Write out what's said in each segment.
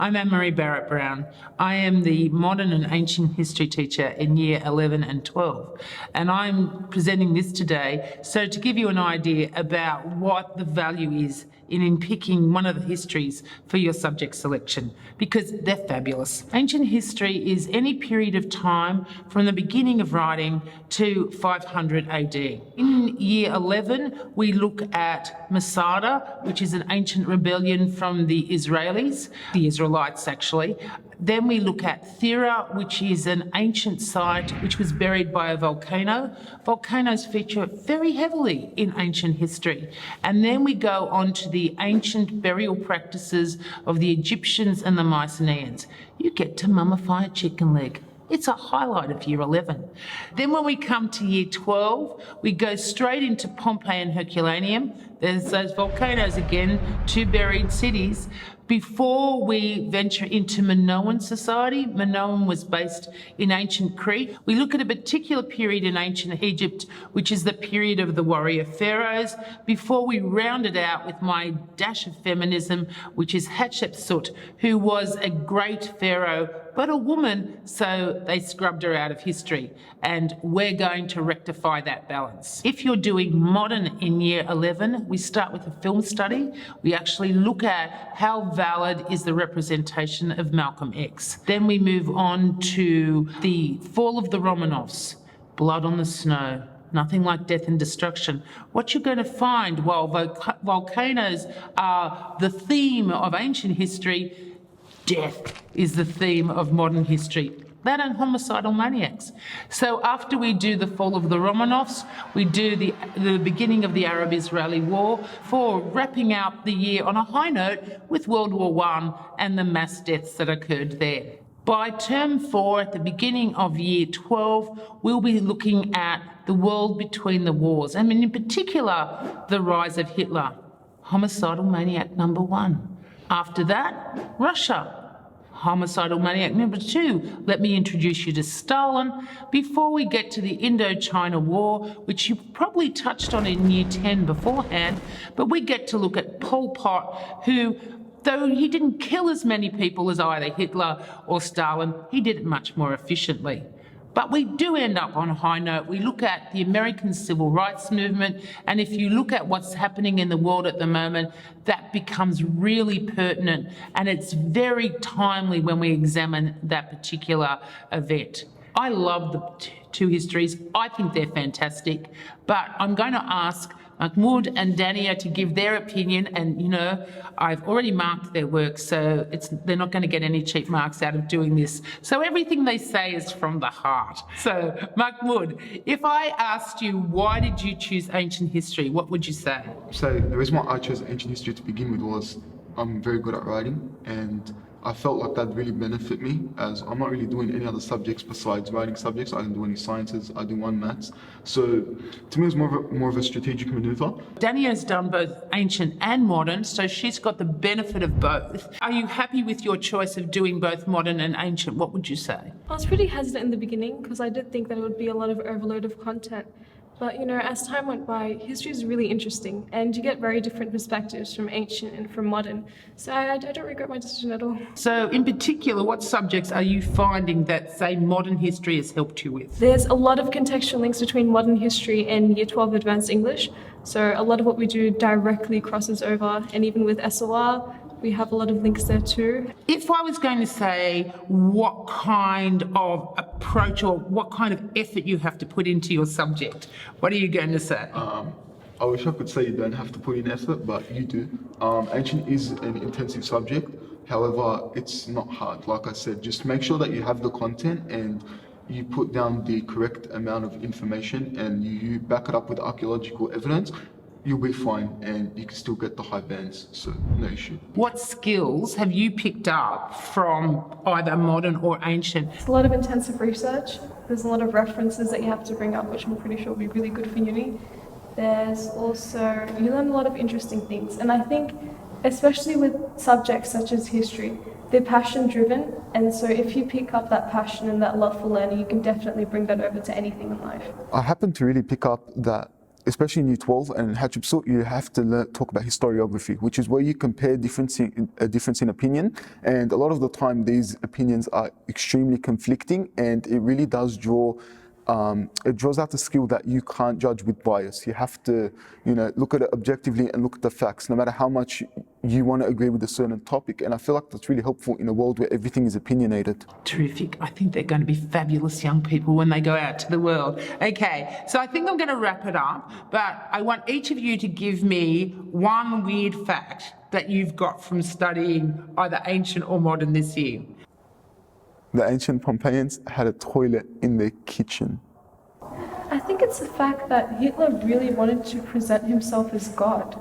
I'm Anne-Marie Barrett-Brown. I am the modern and ancient history teacher in year 11 and 12, and I'm presenting this today so to give you an idea about what the value is in picking one of the histories for your subject selection, because they're fabulous. Ancient history is any period of time from the beginning of writing to 500 AD. In year 11, we look at Masada, which is an ancient rebellion from the Israelis, the Israelites actually. Then we look at Thera, which is an ancient site which was buried by a volcano. Volcanoes feature very heavily in ancient history. And then we go on to the ancient burial practices of the Egyptians and the Mycenaeans. You get to mummify a chicken leg. It's a highlight of year 11. Then when we come to year 12, we go straight into Pompeii and Herculaneum. There's those volcanoes again, two buried cities. Before we venture into Minoan society, Minoan was based in ancient Crete. We look at a particular period in ancient Egypt, which is the period of the warrior pharaohs, before we round it out with my dash of feminism, which is Hatshepsut, who was a great pharaoh, but a woman, so they scrubbed her out of history. And we're going to rectify that balance. If you're doing modern in year 11, we start with a film study. We actually look at how valid is the representation of Malcolm X. Then we move on to the fall of the Romanovs, blood on the snow, nothing like death and destruction. What you're going to find, while volcanoes are the theme of ancient history, death is the theme of modern history. That and homicidal maniacs. So after we do the fall of the Romanovs, we do the beginning of the Arab-Israeli War, for wrapping out the year on a high note with World War I and the mass deaths that occurred there. By term 4, at the beginning of year 12, we'll be looking at the world between the wars, and in particular, the rise of Hitler, homicidal maniac number 1. After that, Russia, homicidal maniac number 2. Let me introduce you to Stalin before we get to the Indochina War, which you probably touched on in year 10 beforehand, but we get to look at Pol Pot, who, though he didn't kill as many people as either Hitler or Stalin, he did it much more efficiently. But we do end up on a high note. We look at the American Civil Rights Movement, and if you look at what's happening in the world at the moment, that becomes really pertinent, and it's very timely when we examine that particular event. I love the two histories. I think they're fantastic, but I'm going to ask Mahmoud and Dania to give their opinion, and I've already marked their work, so they're not going to get any cheap marks out of doing this. So everything they say is from the heart. So Mahmoud, if I asked you why did you choose ancient history, what would you say? So the reason why I chose ancient history to begin with was I'm very good at writing, and I felt like that'd really benefit me, as I'm not really doing any other subjects besides writing subjects. I don't do any sciences, I do one maths. So to me, it was more of a strategic maneuver. Dania's done both ancient and modern, so she's got the benefit of both. Are you happy with your choice of doing both modern and ancient? What would you say? I was pretty hesitant in the beginning because I did think that it would be a lot of overload of content. But as time went by, history is really interesting, and you get very different perspectives from ancient and from modern. So I don't regret my decision at all. So in particular, what subjects are you finding that, say, modern history has helped you with? There's a lot of contextual links between modern history and Year 12 Advanced English. So a lot of what we do directly crosses over, and even with SOR, we have a lot of links there too. If I was going to say what kind of approach or what kind of effort you have to put into your subject, what are you going to say? I wish I could say you don't have to put in effort, but you do. Ancient is an intensive subject. However, it's not hard. Like I said, just make sure that you have the content and you put down the correct amount of information and you back it up with archaeological evidence. You'll be fine, and you can still get the high bands, so no issue. What skills have you picked up from either modern or ancient? It's a lot of intensive research. There's a lot of references that you have to bring up, which I'm pretty sure will be really good for uni. There's also, you learn a lot of interesting things, and I think, especially with subjects such as history, they're passion driven, and so if you pick up that passion and that love for learning, you can definitely bring that over to anything in life. I happened to really pick up that especially in Year 12 and Hatshepsut, you have to talk about historiography, which is where you compare a difference in opinion. And a lot of the time, these opinions are extremely conflicting, and it really does it draws out the skill that you can't judge with bias. You have to, look at it objectively and look at the facts, no matter how much you want to agree with a certain topic. And I feel like that's really helpful in a world where everything is opinionated. Terrific. I think they're going to be fabulous young people when they go out to the world. Okay, so I think I'm going to wrap it up, but I want each of you to give me one weird fact that you've got from studying either ancient or modern this year. The ancient Pompeians had a toilet in their kitchen. I think it's the fact that Hitler really wanted to present himself as God,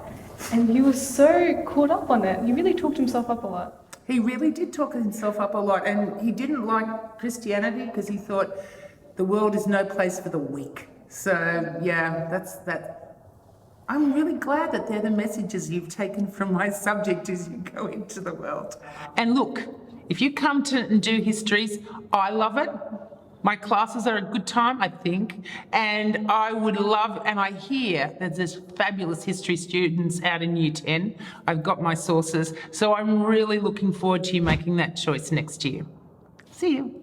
and he was so caught up on it. He really talked himself up a lot. He really did talk himself up a lot, and he didn't like Christianity because he thought the world is no place for the weak. So, yeah, that's that. I'm really glad that they're the messages you've taken from my subject as you go into the world. And look, if you come to and do histories, I love it. My classes are a good time, I think, and I would love, and I hear that there's fabulous history students out in Year 10. I've got my sources, so I'm really looking forward to you making that choice next year. See you.